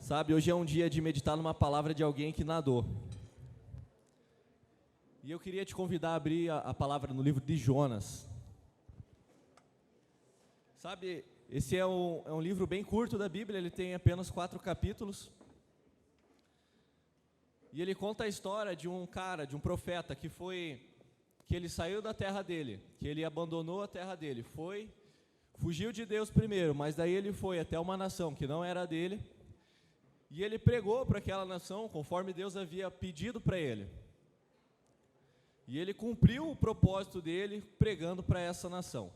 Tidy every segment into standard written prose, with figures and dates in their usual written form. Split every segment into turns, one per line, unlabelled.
Sabe, hoje é um dia de meditar numa palavra de alguém que nadou. E eu queria te convidar a abrir a palavra no livro de Jonas. Sabe, esse é um livro bem curto da Bíblia, ele tem apenas 4 capítulos. E ele conta a história de um cara, de um profeta, que ele saiu da terra dele, que ele abandonou a terra dele, fugiu de Deus primeiro, mas daí ele foi até uma nação que não era dele, e ele pregou para aquela nação, conforme Deus havia pedido para ele. E ele cumpriu o propósito dele, pregando para essa nação.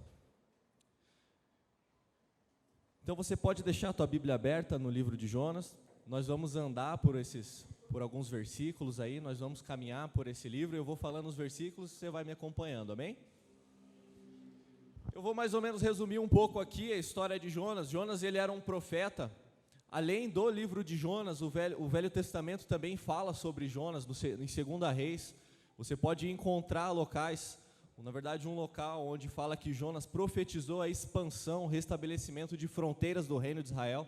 Então você pode deixar a tua Bíblia aberta no livro de Jonas. Nós vamos andar por alguns versículos aí, nós vamos caminhar por esse livro, eu vou falando os versículos, você vai me acompanhando, amém? Eu vou mais ou menos resumir um pouco aqui a história de Jonas. Jonas, ele era um profeta. Além do livro de Jonas, o Velho Testamento também fala sobre Jonas, em 2 Reis. Você pode encontrar locais, na verdade um local onde fala que Jonas profetizou a expansão, o restabelecimento de fronteiras do reino de Israel.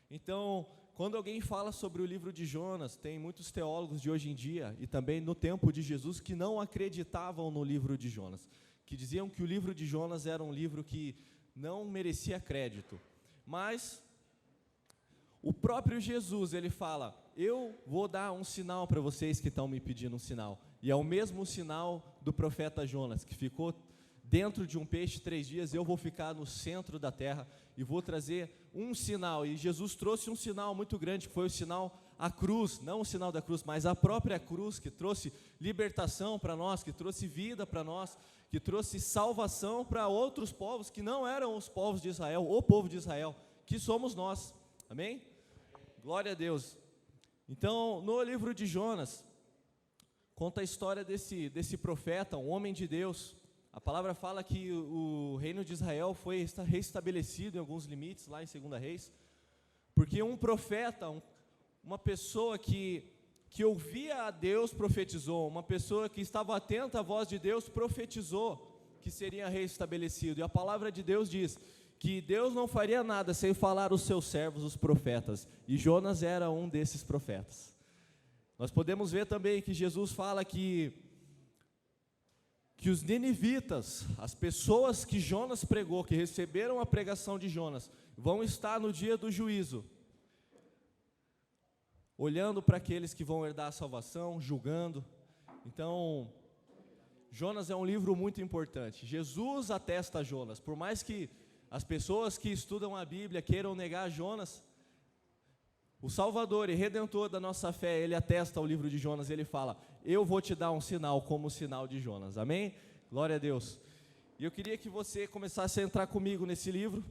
Então, quando alguém fala sobre o livro de Jonas, tem muitos teólogos de hoje em dia, e também no tempo de Jesus, que não acreditavam no livro de Jonas, que diziam que o livro de Jonas era um livro que não merecia crédito. Mas o próprio Jesus, ele fala: eu vou dar um sinal para vocês que estão me pedindo um sinal. E é o mesmo sinal do profeta Jonas, que ficou dentro de um peixe 3 dias. Eu vou ficar no centro da terra e vou trazer um sinal. E Jesus trouxe um sinal muito grande, que foi o sinal, a cruz, não o sinal da cruz, mas a própria cruz, que trouxe libertação para nós, que trouxe vida para nós, que trouxe salvação para outros povos que não eram os povos de Israel, o povo de Israel, que somos nós. Amém? Glória a Deus. Então, no livro de Jonas, conta a história desse profeta, um homem de Deus. A palavra fala que o reino de Israel foi restabelecido em alguns limites, lá em 2 Reis, porque um profeta, uma pessoa que ouvia a Deus, profetizou. Uma pessoa que estava atenta à voz de Deus, profetizou que seria restabelecido. E a palavra de Deus diz que Deus não faria nada sem falar aos seus servos, os profetas, e Jonas era um desses profetas. Nós podemos ver também que Jesus fala que os ninivitas, as pessoas que Jonas pregou, que receberam a pregação de Jonas, vão estar no dia do juízo, olhando para aqueles que vão herdar a salvação, julgando. Então, Jonas é um livro muito importante. Jesus atesta Jonas, por mais que as pessoas que estudam a Bíblia queiram negar Jonas, o Salvador e Redentor da nossa fé, ele atesta o livro de Jonas, ele fala: eu vou te dar um sinal como o sinal de Jonas, amém? Glória a Deus. E eu queria que você começasse a entrar comigo nesse livro.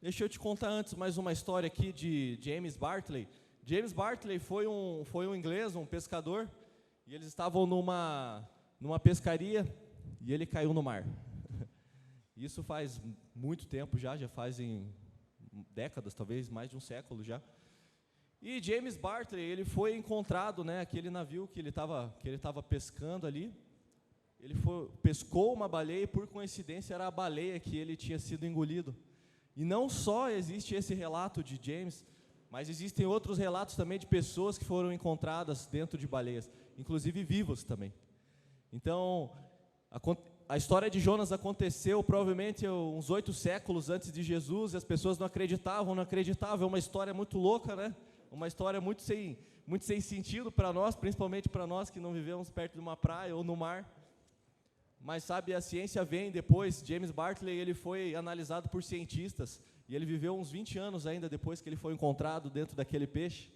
Deixa eu te contar antes mais uma história aqui de James Bartley. James Bartley foi um inglês, um pescador, e eles estavam numa pescaria, e ele caiu no mar. Isso faz muito tempo já fazem décadas, talvez mais de um século já. E James Bartley, ele foi encontrado, aquele navio que ele estava pescando ali, pescou uma baleia, e por coincidência era a baleia que ele tinha sido engolido. E não só existe esse relato de James, mas existem outros relatos também de pessoas que foram encontradas dentro de baleias, inclusive vivos também. Então, a história de Jonas aconteceu provavelmente uns 8 séculos antes de Jesus, e as pessoas não acreditavam, é uma história muito louca, uma história muito sem sentido para nós, principalmente para nós que não vivemos perto de uma praia ou no mar. Mas sabe, a ciência vem depois. James Bartley, ele foi analisado por cientistas, e ele viveu uns 20 anos ainda depois que ele foi encontrado dentro daquele peixe.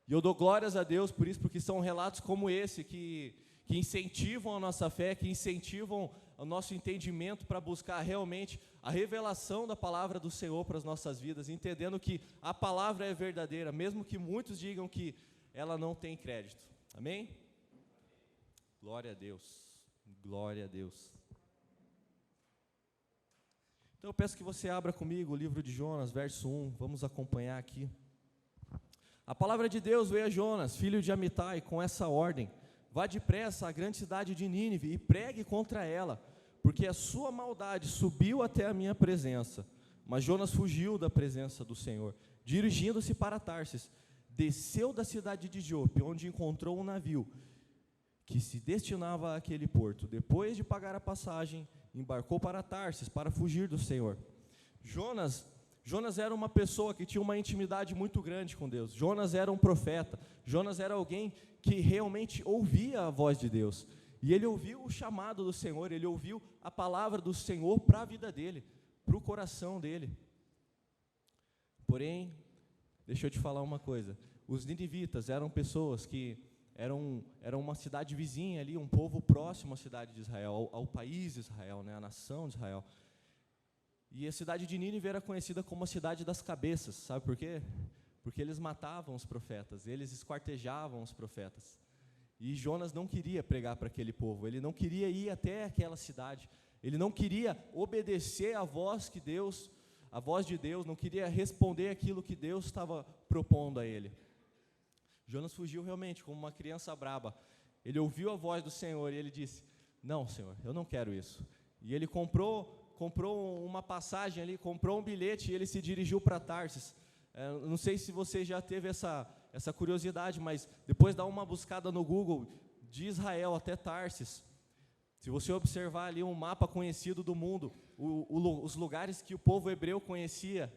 E eu dou glórias a Deus por isso, porque são relatos como esse que incentivam a nossa fé, que incentivam o nosso entendimento para buscar realmente a revelação da palavra do Senhor para as nossas vidas, entendendo que a palavra é verdadeira, mesmo que muitos digam que ela não tem crédito. Amém? Glória a Deus. Glória a Deus. Então eu peço que você abra comigo o livro de Jonas, verso 1, vamos acompanhar aqui. A palavra de Deus veio a Jonas, filho de Amitai, com essa ordem: vá depressa à grande cidade de Nínive e pregue contra ela, porque a sua maldade subiu até a minha presença. Mas Jonas fugiu da presença do Senhor. Dirigindo-se para Tarsis, desceu da cidade de Jope, onde encontrou um navio que se destinava àquele porto. Depois de pagar a passagem, embarcou para Tarsis para fugir do Senhor. Jonas era uma pessoa que tinha uma intimidade muito grande com Deus. Jonas era um profeta. Jonas era alguém que realmente ouvia a voz de Deus. E ele ouviu o chamado do Senhor, ele ouviu a palavra do Senhor para a vida dele, para o coração dele. Porém, deixa eu te falar uma coisa. Os ninivitas eram pessoas que eram uma cidade vizinha ali, um povo próximo à cidade de Israel, ao país de Israel, né, à nação de Israel. E a cidade de Nínive era conhecida como a cidade das cabeças, sabe por quê? Porque eles matavam os profetas, eles esquartejavam os profetas. E Jonas não queria pregar para aquele povo, ele não queria ir até aquela cidade, ele não queria obedecer à voz de Deus, não queria responder aquilo que Deus estava propondo a ele. Jonas fugiu realmente como uma criança braba. Ele ouviu a voz do Senhor e ele disse: não, Senhor, eu não quero isso. E ele comprou uma passagem ali, comprou um bilhete e ele se dirigiu para Tarsis. Não sei se você já teve essa curiosidade, mas depois dá uma buscada no Google, de Israel até Tarsis. Se você observar ali um mapa conhecido do mundo, os lugares que o povo hebreu conhecia,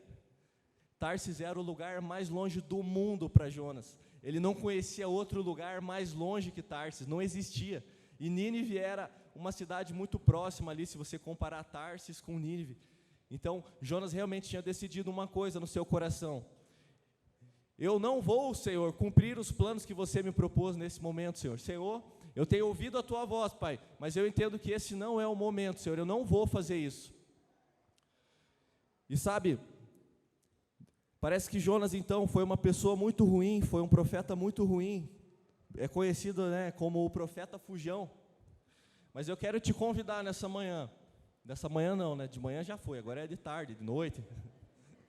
Tarsis era o lugar mais longe do mundo para Jonas. Ele não conhecia outro lugar mais longe que Tarsis, não existia. E Nínive era uma cidade muito próxima ali, se você comparar Tarsis com Nínive. Então, Jonas realmente tinha decidido uma coisa no seu coração: eu não vou, Senhor, cumprir os planos que você me propôs nesse momento, Senhor. Senhor, eu tenho ouvido a tua voz, Pai, mas eu entendo que esse não é o momento, Senhor, eu não vou fazer isso. E sabe, parece que Jonas então foi uma pessoa muito ruim, foi um profeta muito ruim, é conhecido, né, como o profeta fujão. Mas eu quero te convidar nessa manhã não, né, de manhã já foi, agora é de tarde, de noite.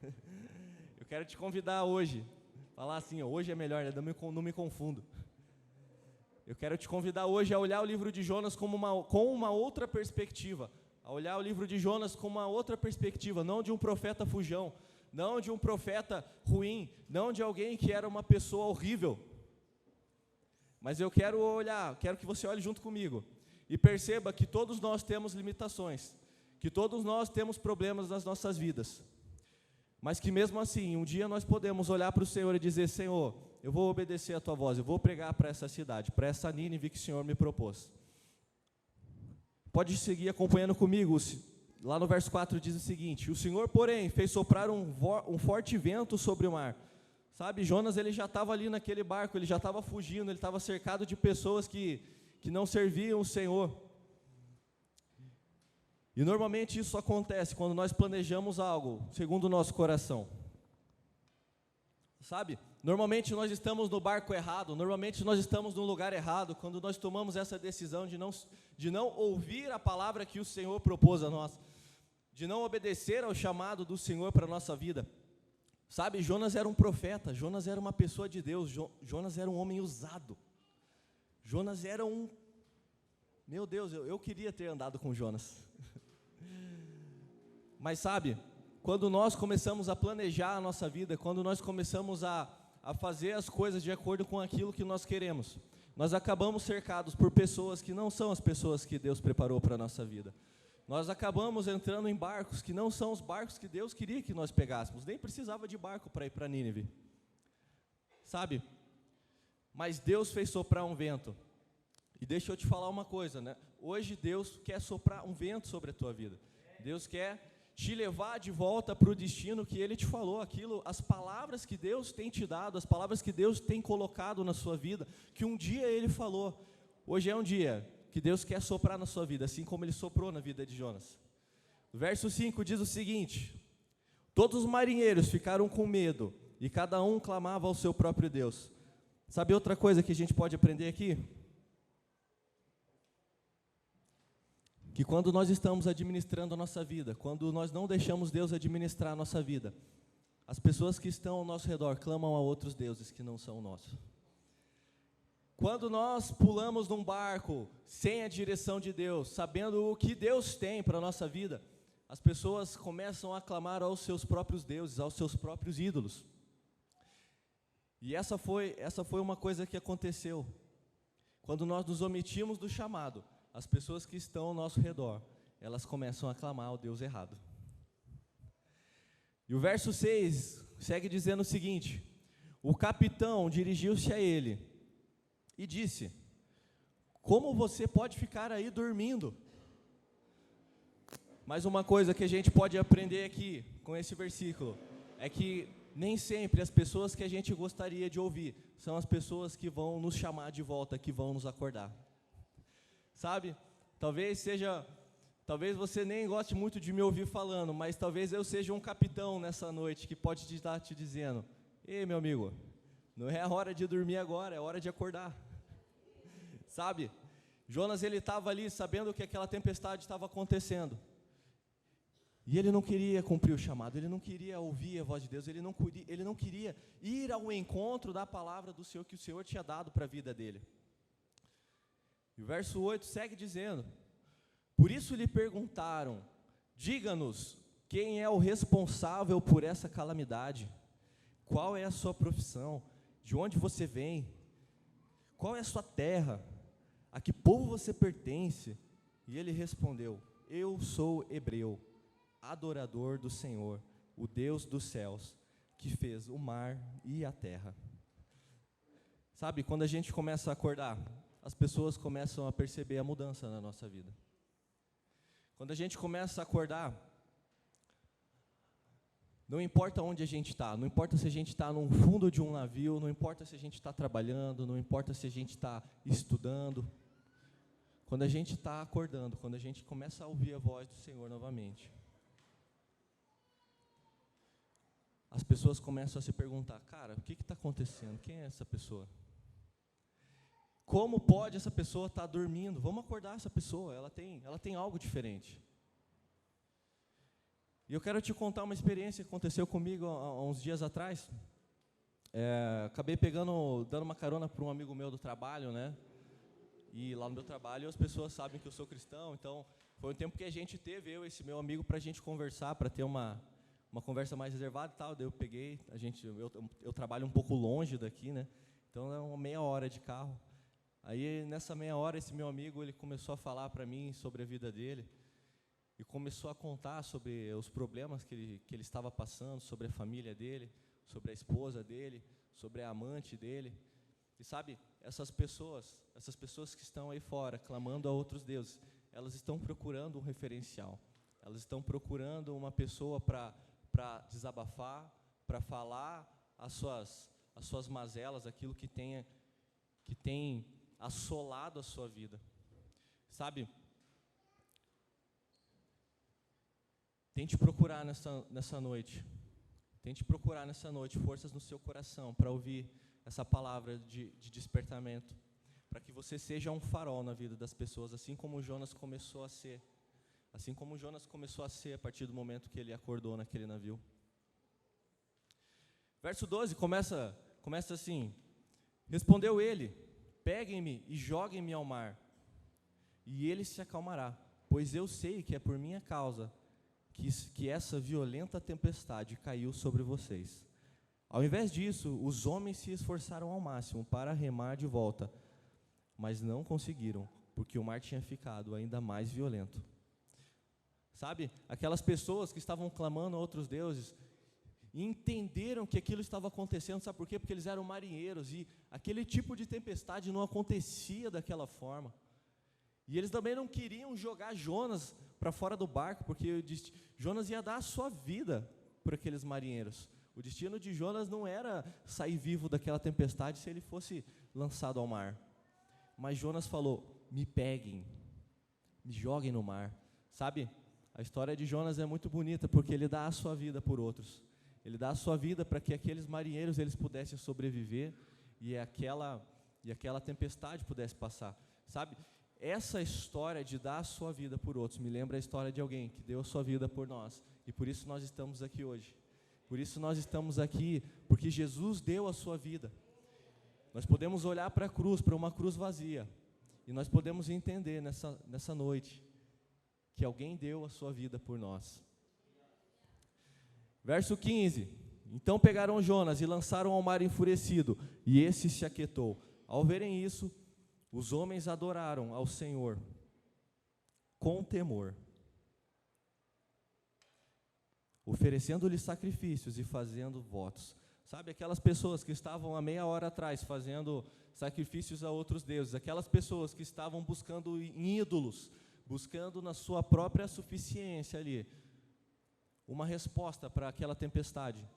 Eu quero te convidar hoje, falar assim, hoje é melhor, né, não me confundo. Eu quero te convidar hoje a olhar o livro de Jonas com uma outra perspectiva, a olhar o livro de Jonas com uma outra perspectiva, não de um profeta fujão, não de um profeta ruim, não de alguém que era uma pessoa horrível. Mas eu quero que você olhe junto comigo e perceba que todos nós temos limitações, que todos nós temos problemas nas nossas vidas, mas que mesmo assim, um dia nós podemos olhar para o Senhor e dizer: Senhor, eu vou obedecer a tua voz, eu vou pregar para essa cidade, para essa Nínive que o Senhor me propôs. Pode seguir acompanhando comigo, lá no verso 4 diz o seguinte: o Senhor, porém, fez soprar um forte vento sobre o mar. Sabe, Jonas ele já estava ali naquele barco, ele já estava fugindo, ele estava cercado de pessoas que não serviam o Senhor. E normalmente isso acontece quando nós planejamos algo segundo o nosso coração. Sabe, normalmente nós estamos no barco errado, normalmente nós estamos no lugar errado, quando nós tomamos essa decisão de não ouvir a palavra que o Senhor propôs a nós, de não obedecer ao chamado do Senhor para a nossa vida. Sabe, Jonas era um profeta, Jonas era uma pessoa de Deus, Jonas era um homem usado, Jonas era meu Deus, eu queria ter andado com Jonas. Mas sabe, quando nós começamos a planejar a nossa vida, quando nós começamos a fazer as coisas de acordo com aquilo que nós queremos, nós acabamos cercados por pessoas que não são as pessoas que Deus preparou para a nossa vida. Nós acabamos entrando em barcos que não são os barcos que Deus queria que nós pegássemos, nem precisava de barco para ir para Nínive, sabe? Mas Deus fez soprar um vento, e deixa eu te falar uma coisa, né? Hoje Deus quer soprar um vento sobre a tua vida, Deus quer te levar de volta para o destino que Ele te falou, as palavras que Deus tem te dado, as palavras que Deus tem colocado na sua vida, que um dia Ele falou. Hoje é um dia que Deus quer soprar na sua vida, assim como Ele soprou na vida de Jonas. O verso 5 diz o seguinte: todos os marinheiros ficaram com medo, e cada um clamava ao seu próprio Deus. Sabe outra coisa que a gente pode aprender aqui? Que quando nós estamos administrando a nossa vida, quando nós não deixamos Deus administrar a nossa vida, as pessoas que estão ao nosso redor clamam a outros deuses que não são nossos. Quando nós pulamos num barco sem a direção de Deus, sabendo o que Deus tem para a nossa vida, as pessoas começam a clamar aos seus próprios deuses, aos seus próprios ídolos. E essa foi uma coisa que aconteceu. Quando nós nos omitimos do chamado, as pessoas que estão ao nosso redor, elas começam a clamar ao Deus errado. E o verso 6 segue dizendo o seguinte: o capitão dirigiu-se a ele e disse: como você pode ficar aí dormindo? Mas uma coisa que a gente pode aprender aqui com esse versículo é que nem sempre as pessoas que a gente gostaria de ouvir são as pessoas que vão nos chamar de volta, que vão nos acordar. Sabe? Talvez você nem goste muito de me ouvir falando, mas talvez eu seja um capitão nessa noite que pode estar te dizendo: ei, meu amigo, não é a hora de dormir agora, é hora de acordar. Sabe? Jonas, ele estava ali sabendo que aquela tempestade estava acontecendo. E ele não queria cumprir o chamado, ele não queria ouvir a voz de Deus, ele não queria ir ao encontro da palavra do Senhor que o Senhor tinha dado para a vida dele. E o verso 8 segue dizendo: por isso lhe perguntaram: diga-nos, quem é o responsável por essa calamidade? Qual é a sua profissão? De onde você vem? Qual é a sua terra? A que povo você pertence? E ele respondeu: eu sou hebreu, adorador do Senhor, o Deus dos céus, que fez o mar e a terra. Sabe, quando a gente começa a acordar, as pessoas começam a perceber a mudança na nossa vida. Quando a gente começa a acordar, não importa onde a gente está, não importa se a gente está no fundo de um navio, não importa se a gente está trabalhando, não importa se a gente está estudando. Quando a gente está acordando, quando a gente começa a ouvir a voz do Senhor novamente, as pessoas começam a se perguntar: cara, o que está acontecendo? Quem é essa pessoa? Como pode essa pessoa estar dormindo? Vamos acordar essa pessoa, ela tem algo diferente. E eu quero te contar uma experiência que aconteceu comigo há uns dias atrás. Acabei dando uma carona para um amigo meu do trabalho, né? E lá no meu trabalho as pessoas sabem que eu sou cristão, então foi um tempo que a gente teve, eu e esse meu amigo, para a gente conversar, para ter uma conversa mais reservada e tal. Daí eu peguei, eu trabalho um pouco longe daqui, né? Então é uma meia hora de carro. Aí nessa meia hora esse meu amigo, ele começou a falar para mim sobre a vida dele e começou a contar sobre os problemas que ele estava passando, sobre a família dele, sobre a esposa dele, sobre a amante dele. E sabe, essas pessoas que estão aí fora clamando a outros deuses, elas estão procurando um referencial, elas estão procurando uma pessoa para desabafar, para falar as suas mazelas, aquilo que tem assolado a sua vida. Sabe? Tente procurar nessa noite forças no seu coração para ouvir essa palavra de despertamento, para que você seja um farol na vida das pessoas, assim como Jonas começou a ser a partir do momento que ele acordou naquele navio. Verso 12 começa assim: respondeu ele: peguem-me e joguem-me ao mar, e ele se acalmará, pois eu sei que é por minha causa que essa violenta tempestade caiu sobre vocês. Ao invés disso, os homens se esforçaram ao máximo para remar de volta, mas não conseguiram, porque o mar tinha ficado ainda mais violento. Sabe, aquelas pessoas que estavam clamando a outros deuses, entenderam que aquilo estava acontecendo, sabe por quê? Porque eles eram marinheiros, e aquele tipo de tempestade não acontecia daquela forma. E eles também não queriam jogar Jonas para fora do barco, porque Jonas ia dar a sua vida por aqueles marinheiros. O destino de Jonas não era sair vivo daquela tempestade se ele fosse lançado ao mar. Mas Jonas falou: me peguem, me joguem no mar. Sabe, a história de Jonas é muito bonita, porque ele dá a sua vida por outros. Ele dá a sua vida para que aqueles marinheiros eles pudessem sobreviver e aquela tempestade pudesse passar. Sabe, essa história de dar a sua vida por outros me lembra a história de alguém que deu a sua vida por nós. E por isso nós estamos aqui hoje. Por isso nós estamos aqui, porque Jesus deu a sua vida. Nós podemos olhar para a cruz, para uma cruz vazia, e nós podemos entender nessa noite que alguém deu a sua vida por nós. Verso 15, Então pegaram Jonas e lançaram ao mar enfurecido, e esse se aquietou. Ao verem isso, os homens adoraram ao Senhor com temor, oferecendo-lhe sacrifícios e fazendo votos. Sabe, aquelas pessoas que estavam há meia hora atrás fazendo sacrifícios a outros deuses, aquelas pessoas que estavam buscando em ídolos, buscando na sua própria suficiência ali, uma resposta para aquela tempestade,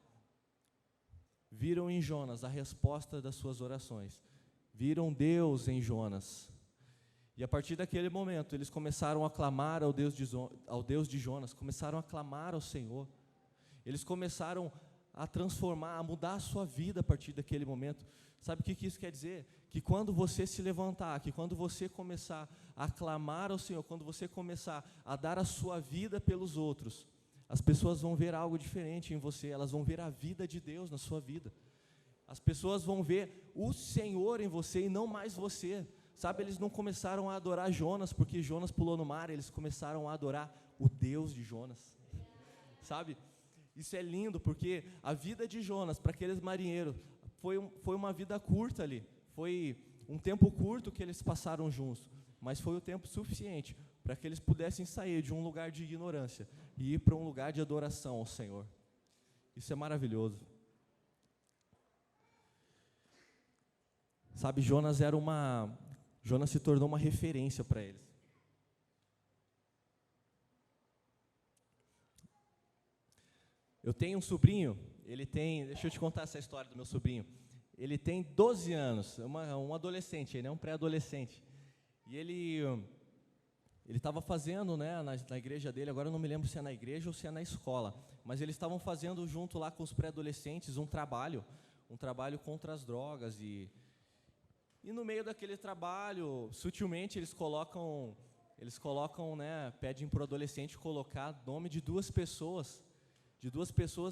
viram em Jonas a resposta das suas orações, viram Deus em Jonas, e a partir daquele momento eles começaram a clamar ao Deus de Jonas, começaram a clamar ao Senhor, eles começaram a transformar, a mudar a sua vida a partir daquele momento. Sabe o que isso quer dizer? Que quando você se levantar, que quando você começar a clamar ao Senhor, quando você começar a dar a sua vida pelos outros, as pessoas vão ver algo diferente em você, elas vão ver a vida de Deus na sua vida. As pessoas vão ver o Senhor em você e não mais você. Sabe, eles não começaram a adorar Jonas porque Jonas pulou no mar, eles começaram a adorar o Deus de Jonas. Sabe? Isso é lindo, porque a vida de Jonas, para aqueles marinheiros, foi uma vida curta ali, foi um tempo curto que eles passaram juntos, mas foi o tempo suficiente para que eles pudessem sair de um lugar de ignorância e ir para um lugar de adoração ao Senhor. Isso é maravilhoso. Sabe, Jonas se tornou uma referência para eles. Eu tenho um sobrinho, deixa eu te contar essa história do meu sobrinho. Ele tem 12 anos, um adolescente, um pré-adolescente. E ele estava fazendo, né, na igreja dele, agora eu não me lembro se é na igreja ou se é na escola, mas eles estavam fazendo junto lá com os pré-adolescentes um trabalho contra as drogas. E no meio daquele trabalho, sutilmente eles colocam, né, pedem para o adolescente colocar nome de duas pessoas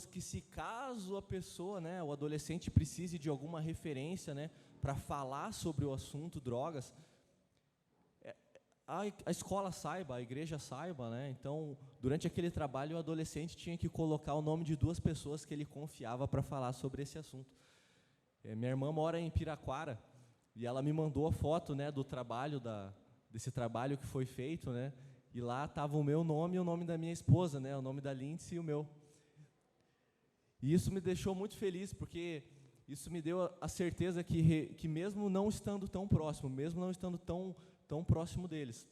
que, se caso a pessoa, né, o adolescente precise de alguma referência, né, para falar sobre o assunto drogas, a escola saiba, a igreja saiba, né? Então, durante aquele trabalho, o adolescente tinha que colocar o nome de duas pessoas que ele confiava para falar sobre esse assunto. Minha irmã mora em Piraquara e ela me mandou a foto, né, do trabalho desse trabalho que foi feito, né? E lá estava o meu nome e o nome da minha esposa, né? O nome da Lindsay e o meu. E isso me deixou muito feliz, porque isso me deu a certeza que mesmo não estando tão próximo, mesmo não estando tão próximo deles,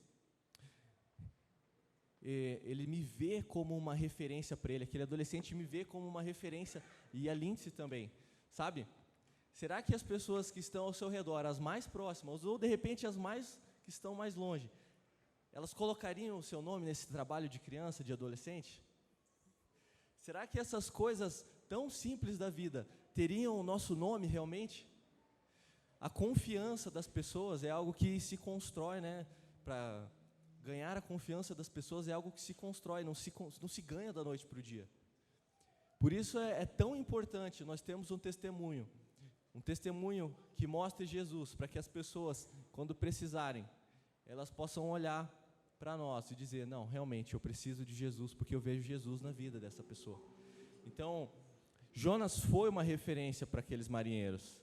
ele me vê como uma referência para ele, aquele adolescente me vê como uma referência, e a Lindsay também, sabe? Será que as pessoas que estão ao seu redor, as mais próximas, ou de repente as mais que estão mais longe, elas colocariam o seu nome nesse trabalho de criança, de adolescente? Será que essas coisas tão simples da vida teriam o nosso nome realmente? A confiança das pessoas é algo que se constrói, né? Para ganhar a confiança das pessoas é algo que se constrói, não se ganha da noite para o dia. Por isso é tão importante nós termos um testemunho que mostre Jesus, para que as pessoas, quando precisarem, elas possam olhar para nós e dizer, não, realmente eu preciso de Jesus, porque eu vejo Jesus na vida dessa pessoa. Então, Jonas foi uma referência para aqueles marinheiros.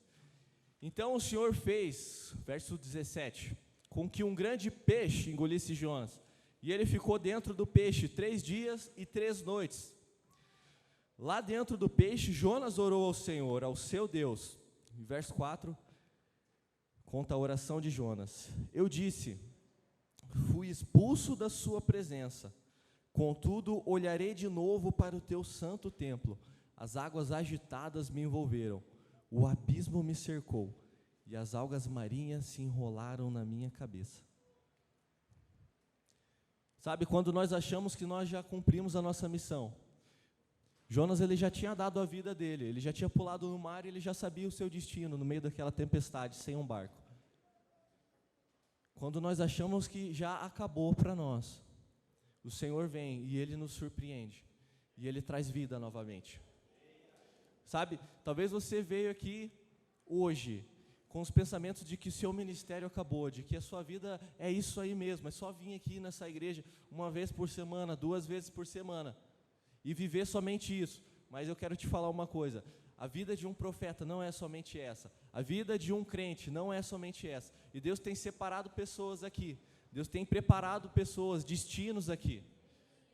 Então o Senhor fez, verso 17, com que um grande peixe engolisse Jonas, e ele ficou dentro do peixe 3 dias e 3 noites. Lá dentro do peixe, Jonas orou ao Senhor, ao seu Deus. Em verso 4, conta a oração de Jonas. Eu disse, fui expulso da sua presença, contudo olharei de novo para o teu santo templo. As águas agitadas me envolveram, o abismo me cercou, e as algas marinhas se enrolaram na minha cabeça. Sabe, quando nós achamos que nós já cumprimos a nossa missão, Jonas, ele já tinha dado a vida dele, ele já tinha pulado no mar e ele já sabia o seu destino no meio daquela tempestade, sem um barco. Quando nós achamos que já acabou para nós, o Senhor vem e Ele nos surpreende, e Ele traz vida novamente. Sabe, talvez você veio aqui hoje com os pensamentos de que o seu ministério acabou, de que a sua vida é isso aí mesmo, é só vir aqui nessa igreja uma vez por semana, 2 vezes por semana, e viver somente isso. Mas eu quero te falar uma coisa, a vida de um profeta não é somente essa, a vida de um crente não é somente essa, e Deus tem separado pessoas aqui, Deus tem preparado pessoas, destinos aqui,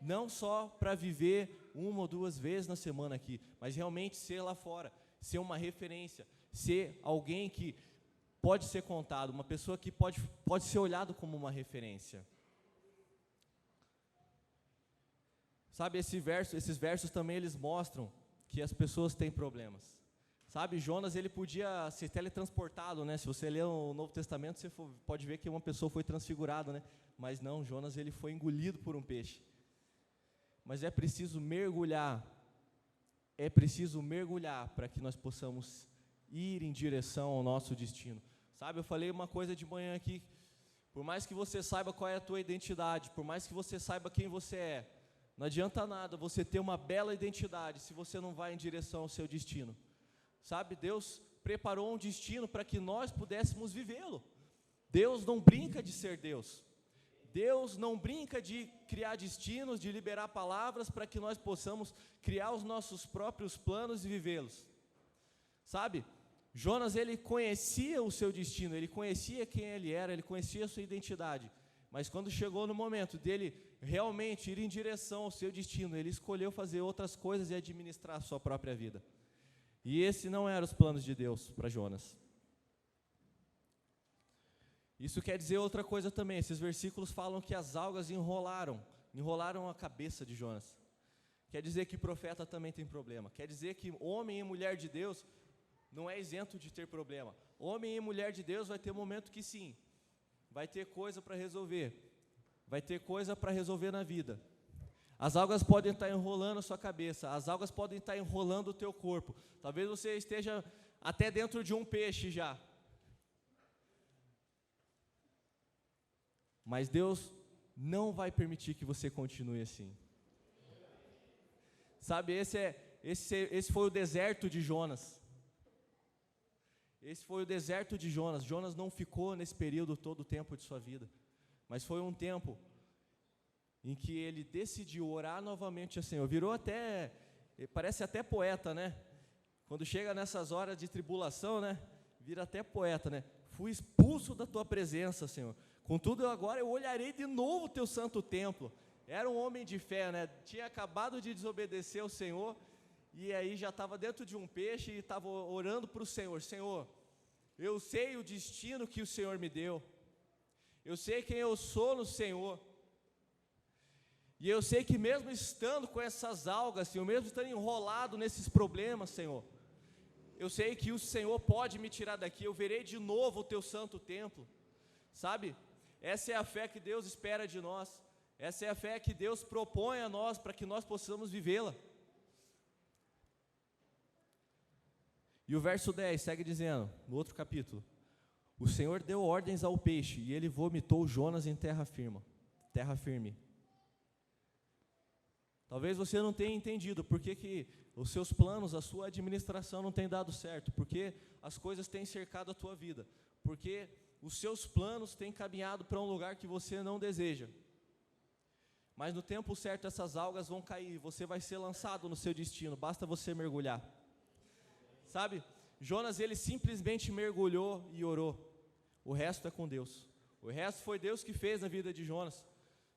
não só para viver 1 ou 2 vezes na semana aqui, mas realmente ser lá fora, ser uma referência, ser alguém que pode ser contado, uma pessoa que pode ser olhado como uma referência. Sabe, esses versos também eles mostram que as pessoas têm problemas. Sabe, Jonas ele podia ser teletransportado, né? Se você ler o Novo Testamento, você pode ver que uma pessoa foi transfigurada, né? Mas não, Jonas ele foi engolido por um peixe. Mas é preciso mergulhar para que nós possamos ir em direção ao nosso destino. Sabe, eu falei uma coisa de manhã aqui, por mais que você saiba qual é a tua identidade, por mais que você saiba quem você é, não adianta nada você ter uma bela identidade se você não vai em direção ao seu destino. Sabe, Deus preparou um destino para que nós pudéssemos vivê-lo. Deus não brinca de ser Deus. Deus não brinca de criar destinos, de liberar palavras para que nós possamos criar os nossos próprios planos e vivê-los. Sabe, Jonas ele conhecia o seu destino, ele conhecia quem ele era, ele conhecia a sua identidade. Mas quando chegou no momento dele realmente ir em direção ao seu destino, ele escolheu fazer outras coisas e administrar a sua própria vida. E esse não eram os planos de Deus para Jonas. Isso quer dizer outra coisa também, esses versículos falam que as algas enrolaram a cabeça de Jonas. Quer dizer que profeta também tem problema, quer dizer que homem e mulher de Deus não é isento de ter problema. Homem e mulher de Deus vai ter momento que sim, vai ter coisa para resolver, vai ter coisa para resolver na vida. As algas podem estar enrolando a sua cabeça, as algas podem estar enrolando o teu corpo. Talvez você esteja até dentro de um peixe já. Mas Deus não vai permitir que você continue assim. Sabe, esse foi o deserto de Jonas. Esse foi o deserto de Jonas. Jonas não ficou nesse período todo o tempo de sua vida, mas foi um tempo em que ele decidiu orar novamente ao Senhor. Parece até poeta, né? Quando chega nessas horas de tribulação, né? Vira até poeta, né? Fui expulso da tua presença, Senhor. Contudo, agora eu olharei de novo o teu santo templo. Era um homem de fé, né? Tinha acabado de desobedecer ao Senhor, e aí já estava dentro de um peixe e estava orando para o Senhor. Senhor, eu sei o destino que o Senhor me deu. Eu sei quem eu sou no Senhor. E eu sei que mesmo estando com essas algas, Senhor, mesmo estando enrolado nesses problemas, Senhor, eu sei que o Senhor pode me tirar daqui, eu verei de novo o teu santo templo. Sabe, essa é a fé que Deus espera de nós, essa é a fé que Deus propõe a nós, para que nós possamos vivê-la. E o verso 10 segue dizendo, no outro capítulo: o Senhor deu ordens ao peixe, e ele vomitou Jonas em terra firme. Talvez você não tenha entendido por que os seus planos, a sua administração não tem dado certo, porque as coisas têm cercado a tua vida, porque os seus planos têm caminhado para um lugar que você não deseja. Mas no tempo certo essas algas vão cair, você vai ser lançado no seu destino, basta você mergulhar. Sabe, Jonas ele simplesmente mergulhou e orou, o resto é com Deus, o resto foi Deus que fez na vida de Jonas.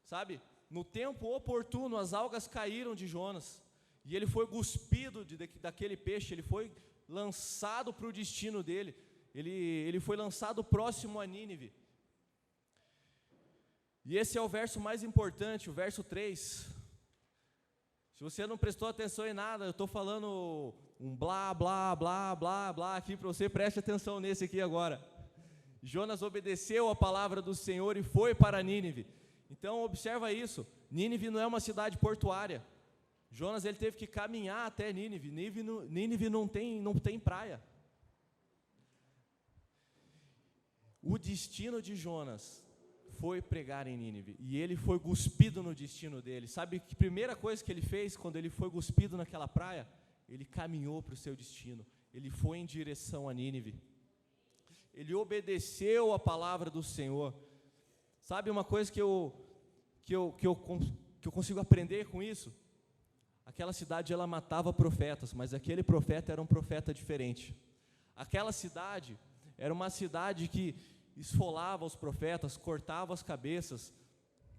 Sabe, no tempo oportuno as algas caíram de Jonas, e ele foi cuspido daquele peixe, ele foi lançado para o destino dele, ele foi lançado próximo a Nínive. E esse é o verso mais importante, o verso 3. Se você não prestou atenção em nada, eu estou falando um blá, blá, blá, blá, blá aqui para você, preste atenção nesse aqui agora. Jonas obedeceu a palavra do Senhor e foi para Nínive. Então observa isso, Nínive não é uma cidade portuária. Jonas ele teve que caminhar até Nínive. Nínive não tem praia. O destino de Jonas foi pregar em Nínive, e ele foi cuspido no destino dele. Sabe que primeira coisa que ele fez quando ele foi cuspido naquela praia? Ele caminhou para o seu destino, ele foi em direção a Nínive. Ele obedeceu a palavra do Senhor. Sabe uma coisa que eu consigo aprender com isso? Aquela cidade, ela matava profetas, mas aquele profeta era um profeta diferente. Aquela cidade era uma cidade que esfolava os profetas, cortava as cabeças.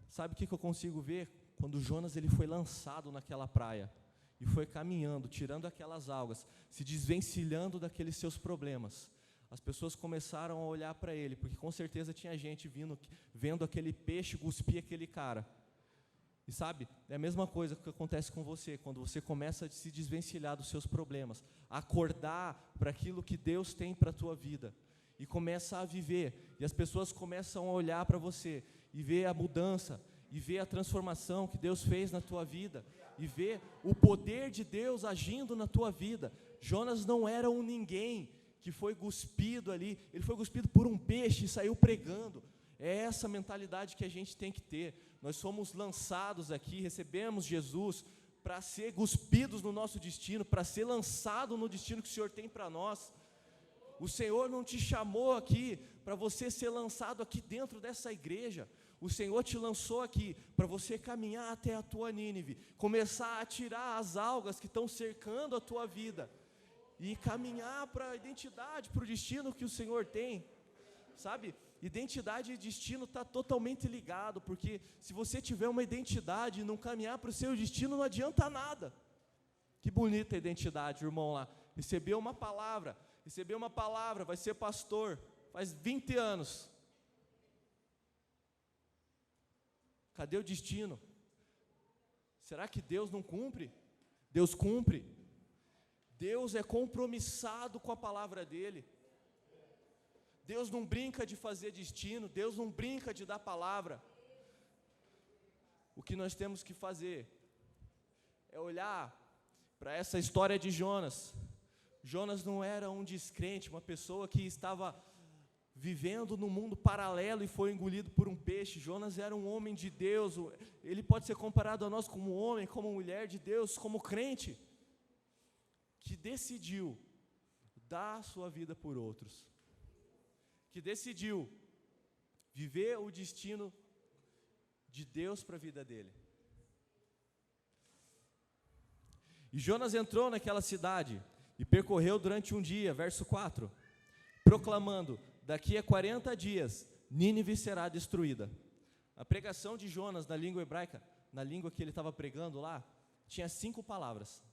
Sabe o que eu consigo ver? Quando Jonas ele foi lançado naquela praia e foi caminhando, tirando aquelas algas, se desvencilhando daqueles seus problemas, as pessoas começaram a olhar para ele, porque com certeza tinha gente vendo aquele peixe cuspir aquele cara. E sabe, é a mesma coisa que acontece com você, quando você começa a se desvencilhar dos seus problemas, acordar para aquilo que Deus tem para a tua vida, e começa a viver, e as pessoas começam a olhar para você, e ver a mudança, e ver a transformação que Deus fez na tua vida, e ver o poder de Deus agindo na tua vida. Jonas não era um ninguém que foi cuspido ali, ele foi cuspido por um peixe e saiu pregando. É essa mentalidade que a gente tem que ter. Nós somos lançados aqui, recebemos Jesus para ser cuspidos no nosso destino, para ser lançado no destino que o Senhor tem para nós. O Senhor não te chamou aqui para você ser lançado aqui dentro dessa igreja. O Senhor te lançou aqui para você caminhar até a tua Nínive, começar a tirar as algas que estão cercando a tua vida e caminhar para a identidade, para o destino que o Senhor tem. Sabe, identidade e destino está totalmente ligado, porque se você tiver uma identidade e não caminhar para o seu destino, não adianta nada. Que bonita a identidade, irmão lá, recebeu uma palavra, vai ser pastor, faz 20 anos. Cadê o destino? Será que Deus não cumpre? Deus cumpre. Deus é compromissado com a palavra dEle. Deus não brinca de fazer destino, Deus não brinca de dar palavra. O que nós temos que fazer é olhar para essa história de Jonas. Jonas não era um descrente, uma pessoa que estava vivendo num mundo paralelo e foi engolido por um peixe. Jonas era um homem de Deus, ele pode ser comparado a nós como homem, como mulher de Deus, como crente, que decidiu dar a sua vida por outros, que decidiu viver o destino de Deus para a vida dele. E Jonas entrou naquela cidade e percorreu durante um dia, verso 4, proclamando: daqui a 40 dias, Nínive será destruída. A pregação de Jonas na língua hebraica, na língua que ele estava pregando lá, tinha 5 palavras.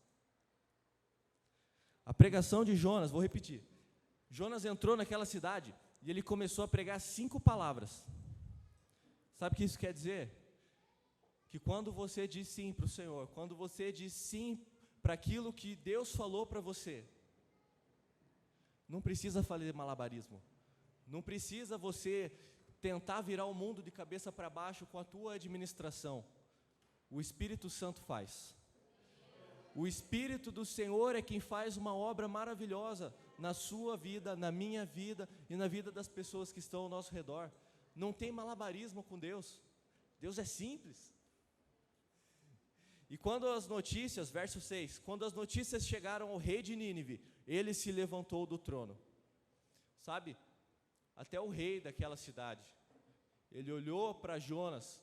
A pregação de Jonas, vou repetir, Jonas entrou naquela cidade e ele começou a pregar 5 palavras. Sabe o que isso quer dizer? Que quando você diz sim para o Senhor, quando você diz sim para aquilo que Deus falou para você, não precisa fazer malabarismo, não precisa você tentar virar o mundo de cabeça para baixo com a tua administração. O Espírito Santo faz. O Espírito do Senhor é quem faz uma obra maravilhosa na sua vida, na minha vida e na vida das pessoas que estão ao nosso redor. Não tem malabarismo com Deus. Deus é simples. E quando as notícias, verso 6, quando as notícias chegaram ao rei de Nínive, ele se levantou do trono. Sabe, até o rei daquela cidade, ele olhou para Jonas.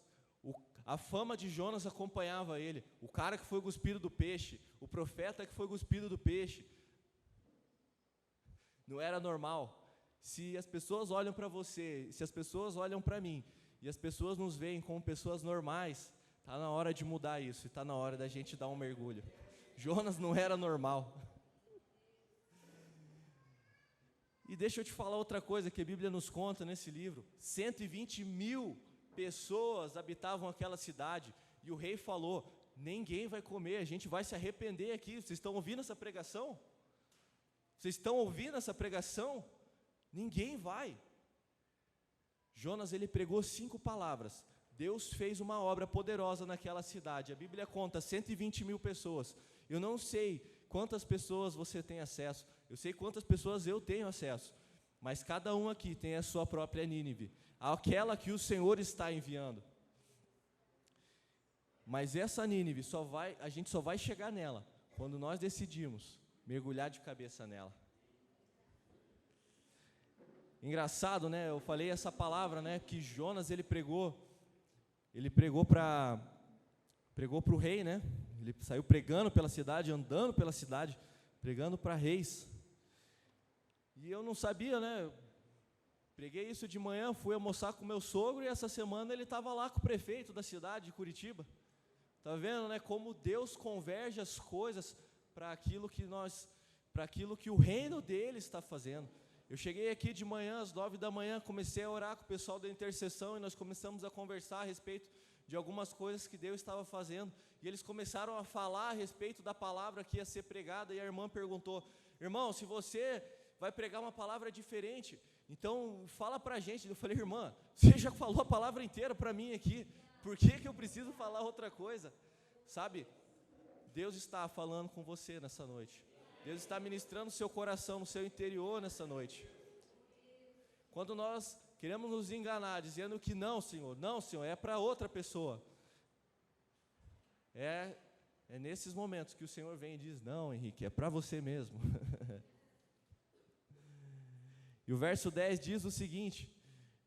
A fama de Jonas acompanhava ele. O cara que foi cuspido do peixe, o profeta que foi cuspido do peixe. Não era normal. Se as pessoas olham para você, se as pessoas olham para mim, e as pessoas nos veem como pessoas normais, está na hora de mudar isso, está na hora da gente dar um mergulho. Jonas não era normal. E deixa eu te falar outra coisa que a Bíblia nos conta nesse livro. 120.000 pessoas habitavam aquela cidade, e o rei falou: ninguém vai comer, a gente vai se arrepender aqui. Vocês estão ouvindo essa pregação? Vocês estão ouvindo essa pregação? Ninguém vai. Jonas, ele pregou 5 palavras. Deus fez uma obra poderosa naquela cidade. A Bíblia conta 120.000 pessoas. Eu não sei quantas pessoas você tem acesso, eu sei quantas pessoas eu tenho acesso, mas cada um aqui tem a sua própria Nínive, aquela que o Senhor está enviando. Mas essa Nínive a gente só vai chegar nela quando nós decidimos mergulhar de cabeça nela. Engraçado, né? Eu falei essa palavra, né? Que Jonas ele pregou para pregou para o rei, né? Ele saiu pregando pela cidade, andando pela cidade, pregando para reis. E eu não sabia, né? Preguei isso de manhã, fui almoçar com meu sogro e essa semana ele estava lá com o prefeito da cidade de Curitiba. Tá vendo, né? Como Deus converge as coisas para aquilo que o reino dele está fazendo. Eu cheguei aqui de manhã, às 9 da manhã, comecei a orar com o pessoal da intercessão e nós começamos a conversar a respeito de algumas coisas que Deus estava fazendo. E eles começaram a falar a respeito da palavra que ia ser pregada e a irmã perguntou: irmão, se você vai pregar uma palavra diferente, então fala para a gente. Eu falei: irmã, você já falou a palavra inteira para mim aqui, por que eu preciso falar outra coisa? Sabe, Deus está falando com você nessa noite. Deus está ministrando no seu coração, no seu interior nessa noite. Quando nós queremos nos enganar, dizendo que não, Senhor, é para outra pessoa. É nesses momentos que o Senhor vem e diz: não, Henrique, é para você mesmo. E o verso 10 diz o seguinte: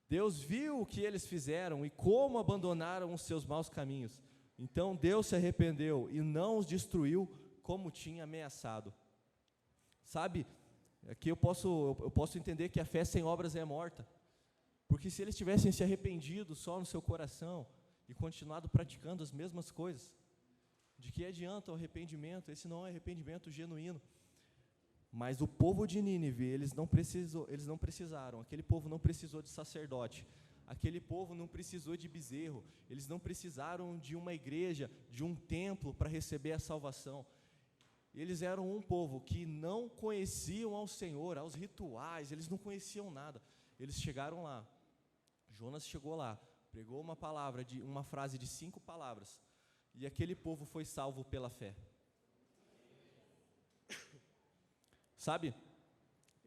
Deus viu o que eles fizeram e como abandonaram os seus maus caminhos. Então Deus se arrependeu e não os destruiu como tinha ameaçado. Sabe, aqui eu posso entender que a fé sem obras é morta. Porque se eles tivessem se arrependido só no seu coração e continuado praticando as mesmas coisas, de que adianta o arrependimento? Esse não é arrependimento genuíno. Mas o povo de Nínive, eles não precisaram, aquele povo não precisou de sacerdote, aquele povo não precisou de bezerro, eles não precisaram de uma igreja, de um templo para receber a salvação. Eles eram um povo que não conheciam ao Senhor, aos rituais, eles não conheciam nada. Eles chegaram lá, Jonas chegou lá, pregou uma frase de 5 palavras, e aquele povo foi salvo pela fé. Sabe,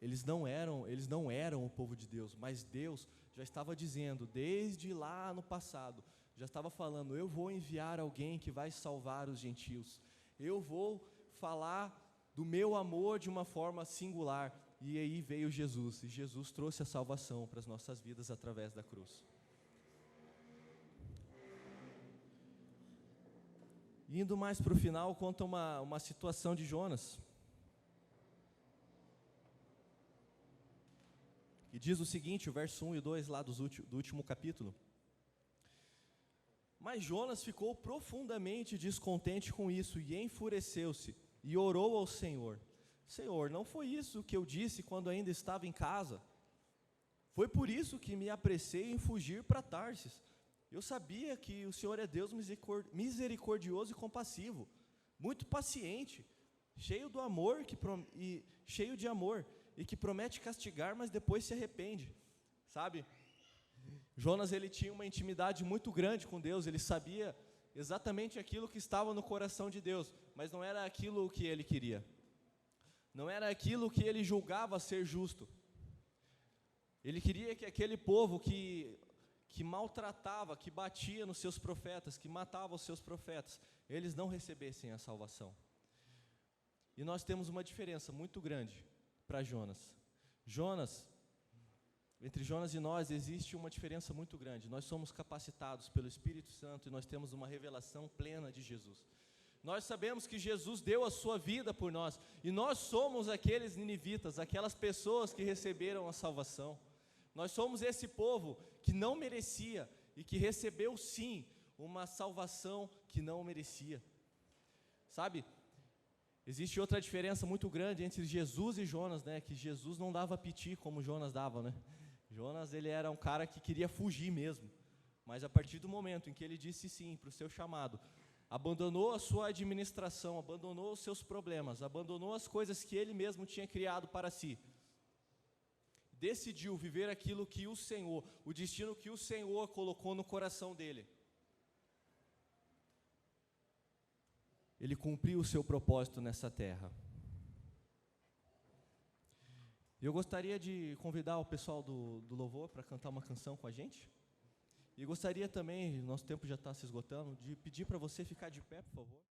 eles não eram o povo de Deus, mas Deus já estava dizendo, desde lá no passado, já estava falando: eu vou enviar alguém que vai salvar os gentios, eu vou falar do meu amor de uma forma singular. E aí veio Jesus, e Jesus trouxe a salvação para as nossas vidas através da cruz. Indo mais para o final, conta uma situação de Jonas. E diz o seguinte, o verso 1 e 2 lá do último capítulo: mas Jonas ficou profundamente descontente com isso e enfureceu-se e orou ao Senhor: Senhor, não foi isso que eu disse quando ainda estava em casa? Foi por isso que me apressei em fugir para Tarsis. Eu sabia que o Senhor é Deus misericordioso e compassivo, muito paciente, cheio de amor e que promete castigar, mas depois se arrepende. Sabe, Jonas, ele tinha uma intimidade muito grande com Deus, ele sabia exatamente aquilo que estava no coração de Deus, mas não era aquilo que ele queria, não era aquilo que ele julgava ser justo. Ele queria que aquele povo que maltratava, que batia nos seus profetas, que matava os seus profetas, eles não recebessem a salvação. E nós temos uma diferença muito grande para Jonas. Entre Jonas e nós existe uma diferença muito grande. Nós somos capacitados pelo Espírito Santo e nós temos uma revelação plena de Jesus. Nós sabemos que Jesus deu a sua vida por nós, e nós somos aqueles ninivitas, aquelas pessoas que receberam a salvação. Nós somos esse povo que não merecia e que recebeu sim uma salvação que não merecia. Sabe, existe outra diferença muito grande entre Jesus e Jonas, né? Que Jesus não dava piti como Jonas dava, né? Jonas, ele era um cara que queria fugir mesmo, mas a partir do momento em que ele disse sim para o seu chamado, abandonou a sua administração, abandonou os seus problemas, abandonou as coisas que ele mesmo tinha criado para si, decidiu viver aquilo que o destino que o Senhor colocou no coração dele. Ele cumpriu o seu propósito nessa terra. Eu gostaria de convidar o pessoal do louvor para cantar uma canção com a gente. E gostaria também, nosso tempo já está se esgotando, de pedir para você ficar de pé, por favor.